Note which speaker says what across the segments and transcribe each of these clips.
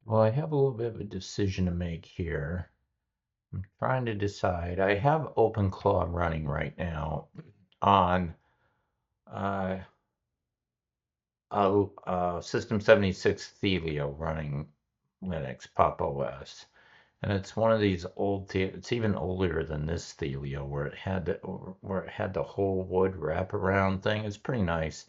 Speaker 1: Well, I have a little bit of a decision to make here. I'm trying to decide. I have OpenClaw running right now on uh, a System 76 Thelio running Linux Pop OS. And it's one of these it's even older than this Thelio where it had the whole wood wraparound thing. It's pretty nice.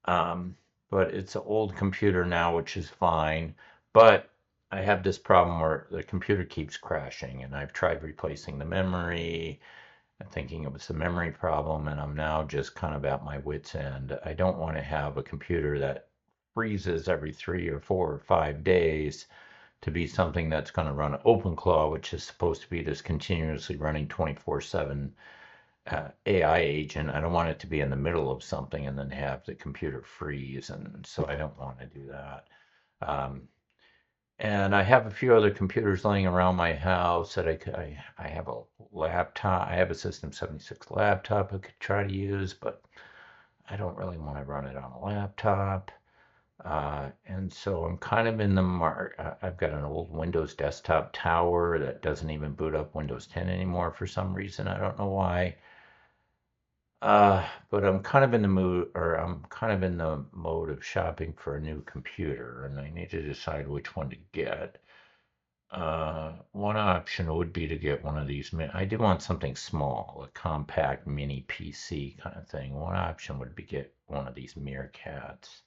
Speaker 1: Um, but it's an old computer now, which is fine. But I have this problem where the computer keeps crashing, and I've tried replacing the memory and thinking it was a memory problem, and I'm now just kind of at my wit's end. I don't want to have a computer that freezes every 3 or 4 or 5 days to be something that's going to run OpenClaw, which is supposed to be this continuously running 24/7 AI agent. I don't want it to be in the middle of something and then have the computer freeze, and so I don't want to do that. Um, and I have a few other computers laying around my house that I have a laptop. I have a System 76 laptop I could try to use, but I don't really want to run it on a laptop. And so I'm kind of in the mark. I've got an old Windows desktop tower that doesn't even boot up Windows 10 anymore for some reason. I don't know why. But I'm kind of in the mood, or I'm kind of in the mode of shopping for a new computer, and I need to decide which one to get. One option would be to get one of these. I do want something small, a compact mini PC kind of thing. One option would be get one of these Meerkats.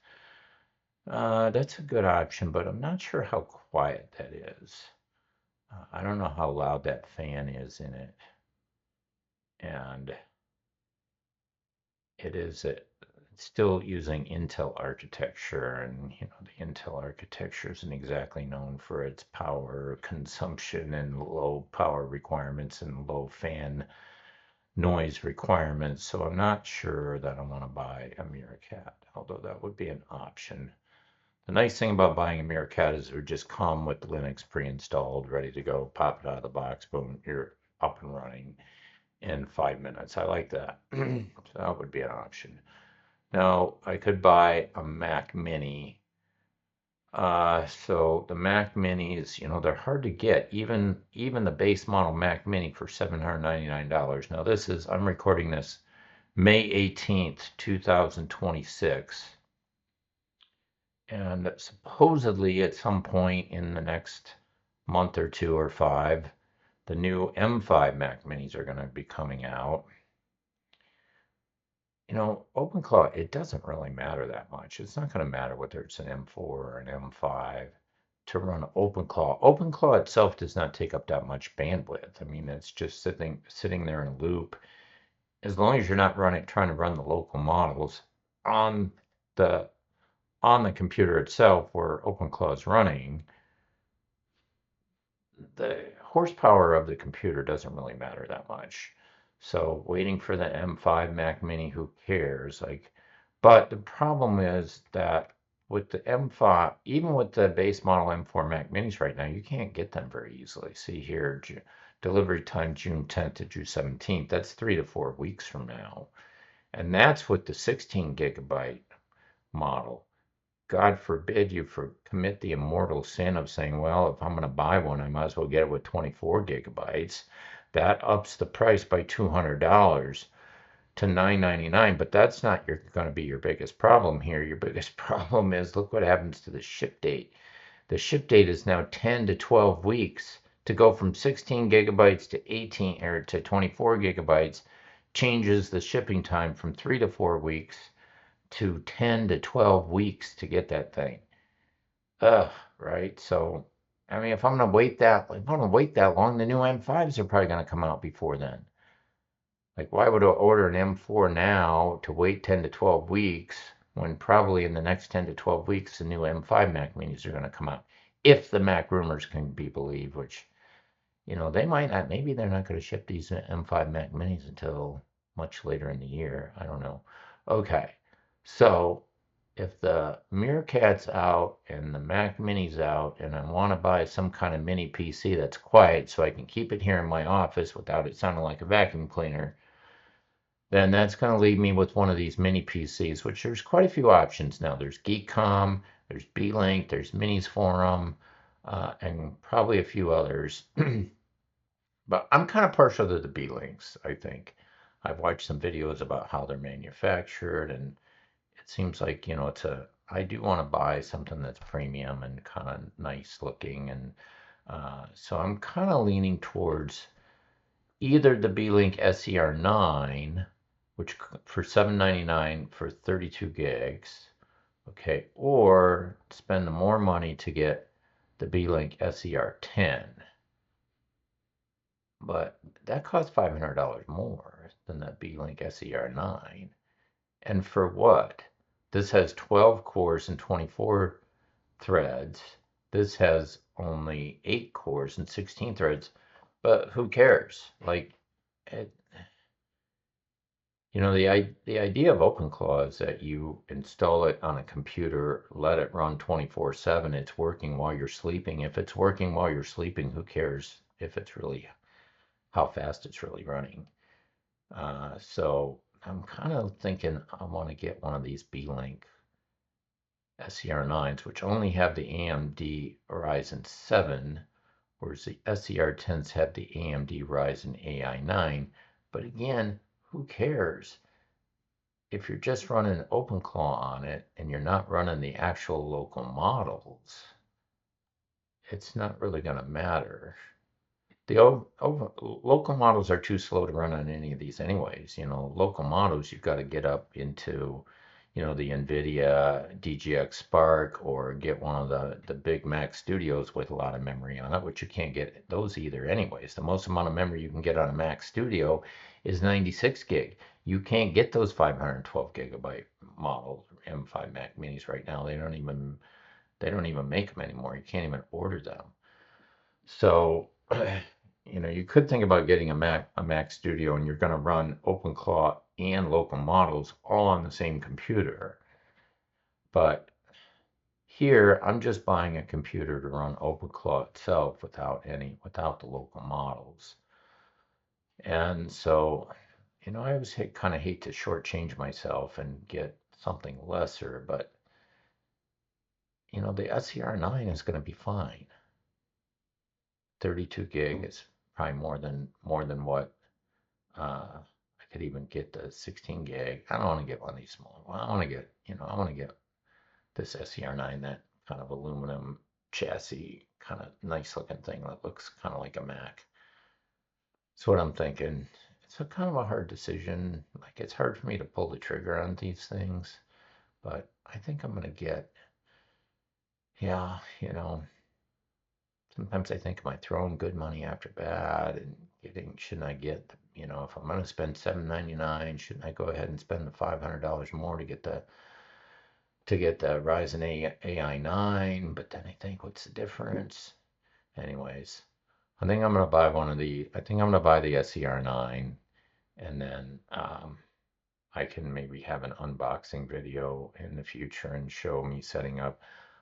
Speaker 1: That's a good option, but I'm not sure how quiet that is. I don't know how loud that fan is in it, and it is still using Intel architecture, and the Intel architecture isn't exactly known for its power consumption and low power requirements and low fan noise requirements. So I'm not sure that I want to buy a Meerkat, although that would be an option. The nice thing about buying a Meerkat is it would just come with Linux pre-installed, ready to go, pop it out of the box, boom, you're up and running in 5 minutes. I like that. So that would be an option. Now, I could buy a Mac Mini. So the Mac Minis, they're hard to get. Even the base model Mac Mini for $799. Now I'm recording this May 18th, 2026. And supposedly at some point in the next month or two or five, the new M5 Mac Minis are going to be coming out. OpenClaw, it doesn't really matter that much. It's not going to matter whether it's an M4 or an M5 to run OpenClaw. OpenClaw itself does not take up that much bandwidth. I mean, it's just sitting there in a loop. As long as you're not trying to run the local models on the on the computer itself where OpenClaw is running, the horsepower of the computer doesn't really matter that much. So waiting for the M5 Mac Mini, who cares? But the problem is that with the M5, even with the base model M4 Mac Minis right now, you can't get them very easily. See here, delivery time June 10th to June 17th. That's 3 to 4 weeks from now. And that's with the 16 gigabyte model. God forbid you commit the immortal sin of saying, well, if I'm going to buy one, I might as well get it with 24 gigabytes. That ups the price by $200 to $999, but that's not going to be your biggest problem here. Your biggest problem is look what happens to the ship date. The ship date is now 10 to 12 weeks to go from 16 gigabytes to 18 or to 24 gigabytes changes the shipping time from 3 to 4 weeks to 10 to 12 weeks to get that thing. Ugh, right? So, I mean, if I'm gonna wait that long, the new M5s are probably gonna come out before then. Like, why would I order an M4 now to wait 10 to 12 weeks when probably in the next 10 to 12 weeks the new M5 Mac Minis are gonna come out? If the Mac rumors can be believed, which, they might not, maybe they're not gonna ship these M5 Mac Minis until much later in the year. I don't know. Okay, so if the Meerkat's out and the Mac Mini's out, and I want to buy some kind of mini PC that's quiet so I can keep it here in my office without it sounding like a vacuum cleaner, then that's going to leave me with one of these mini PCs, which there's quite a few options now. There's Geekcom, there's B-Link, there's Minis Forum. and probably a few others. But I'm kind of partial to the B-Links, I think. I've watched some videos about how they're manufactured, and it seems like, I do want to buy something that's premium and kind of nice looking. And so I'm kind of leaning towards either the B-Link SER9, which for $799 for 32 gigs, okay, or spend more money to get the B-Link SER10. But that costs $500 more than that B-Link SER9. And for what? This has 12 cores and 24 threads. This has only 8 cores and 16 threads. But who cares? Like, it, the idea of OpenClaw is that you install it on a computer, let it run 24/7. It's working while you're sleeping. If it's working while you're sleeping, who cares if it's really how fast it's really running? So I'm kind of thinking I want to get one of these B-Link SER9s, which only have the AMD Ryzen 7, whereas the SER10s have the AMD Ryzen AI9. But again, who cares? If you're just running OpenClaw on it and you're not running the actual local models, it's not really going to matter. The local models are too slow to run on any of these anyways. Local models, you've got to get up into, the NVIDIA DGX Spark, or get one of the big Mac Studios with a lot of memory on it, which you can't get those either anyways. The most amount of memory you can get on a Mac Studio is 96 gig. You can't get those 512 gigabyte model M5 Mac Minis right now. They don't even make them anymore. You can't even order them. So, you could think about getting a Mac Studio, and you're going to run OpenClaw and local models all on the same computer. But here, I'm just buying a computer to run OpenClaw itself without the local models. And so, I always kind of hate to shortchange myself and get something lesser, but the SCR9 is going to be fine. 32 gig is probably more than what I could even get the 16 gig. I don't want to get one of these small. I want to get this SCR9, that kind of aluminum chassis, kind of nice looking thing that looks kind of like a Mac. That's what I'm thinking. It's a kind of a hard decision. Like, it's hard for me to pull the trigger on these things, but I think I'm gonna get, yeah, sometimes I think, am I throwing good money after bad, and shouldn't I get, if I'm going to spend $799, shouldn't I go ahead and spend the $500 more to get the Ryzen AI9? But then I think, what's the difference? Anyways, I think I'm going to buy I think I'm going to buy the SER9, and then I can maybe have an unboxing video in the future and show me setting up.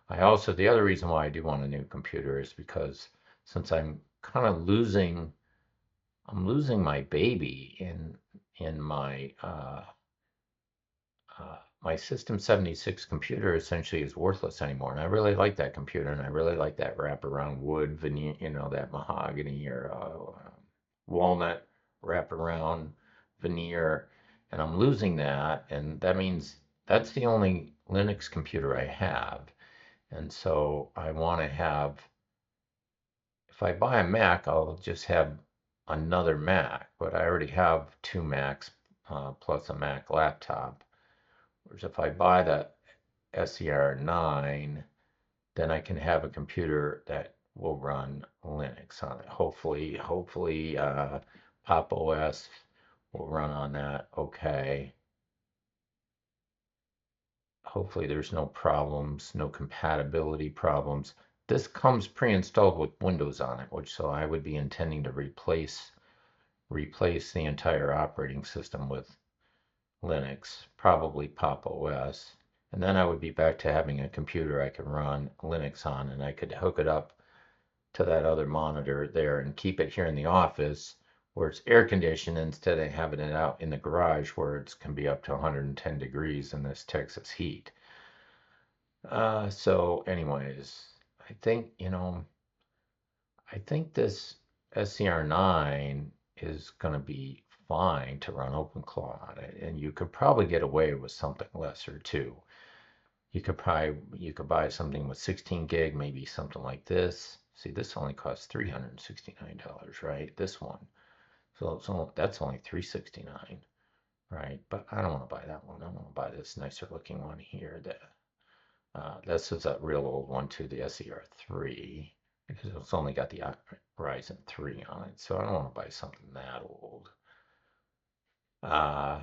Speaker 1: The other reason why I do want a new computer is because, since I'm kind of losing my baby in my System 76 computer essentially is worthless anymore. And I really like that computer, and I really like that wraparound wood veneer, that mahogany or walnut wraparound veneer. And I'm losing that, and that means that's the only Linux computer I have. And so I want to have, if I buy a Mac, I'll just have another Mac, but I already have two Macs plus a Mac laptop. Whereas if I buy the SER9, then I can have a computer that will run Linux on it. Hopefully, Pop! OS will run on that okay. Hopefully there's no problems, no compatibility problems. This comes pre-installed with Windows on it, so I would be intending to replace the entire operating system with Linux, probably Pop! OS. And then I would be back to having a computer I could run Linux on, and I could hook it up to that other monitor there and keep it here in the office where it's air conditioned, instead of having it out in the garage where it can be up to 110 degrees in this Texas heat. So anyways, I think, I think this SCR9 is going to be fine to run OpenClaw on it, and you could probably get away with something lesser too. You could buy something with 16 gig, maybe something like this. See, this only costs $369, right? This one. So that's only $369, right? But I don't want to buy that one. I want to buy this nicer looking one here. This is a real old one too, the SER3, because it's only got the Ryzen 3 on it. So I don't want to buy something that old. Uh,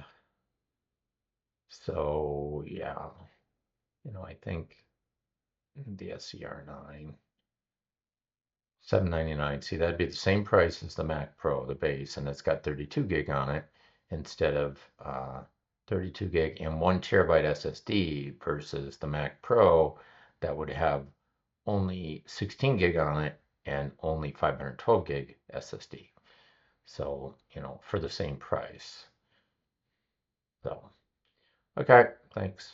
Speaker 1: so yeah, I think the SCR9, $799. See, that'd be the same price as the Mac Pro, the base, and it's got 32 gig on it instead of 32 gig and 1 TB SSD versus the Mac Pro that would have only 16 gig on it and only 512 gig SSD. So, for the same price. So, okay, thanks.